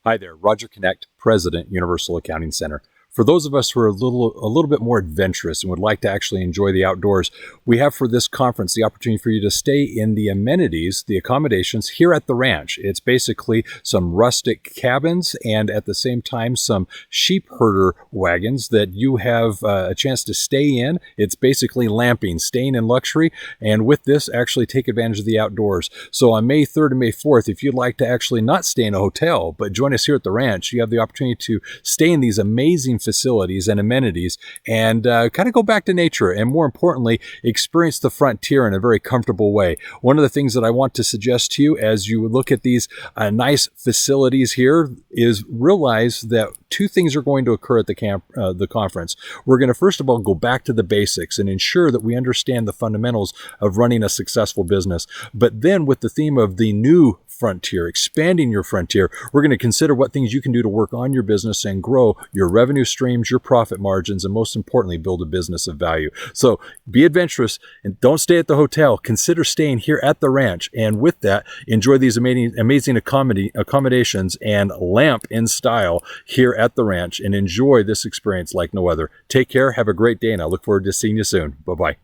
Hi there, Roger Connect, President, Universal Accounting Center. For those of us who are a little bit more adventurous and would like to actually enjoy the outdoors, we have for this conference the opportunity for you to stay in the amenities, the accommodations here at the ranch. It's basically some rustic cabins and at the same time some sheep herder wagons that you have a chance to stay in. It's basically lamping, staying in luxury, and with this actually take advantage of the outdoors. So on May 3rd and May 4th, if you'd like to actually not stay in a hotel, but join us here at the ranch, you have the opportunity to stay in these amazing facilities and amenities and kind of go back to nature and, more importantly, experience the frontier in a very comfortable way. One of the things that I want to suggest to you as you look at these nice facilities here is realize that two things are going to occur at the conference. We're going to first of all go back to the basics and ensure that we understand the fundamentals of running a successful business. But then with the theme of the new frontier, expanding your frontier, we're going to consider what things you can do to work on your business and grow your revenue streams, your profit margins, and most importantly, build a business of value. So be adventurous and don't stay at the hotel. Consider staying here at the ranch. And with that, enjoy these amazing accommodations and lamp in style here at the ranch and enjoy this experience like no other. Take care. Have a great day. And I look forward to seeing you soon. Bye-bye.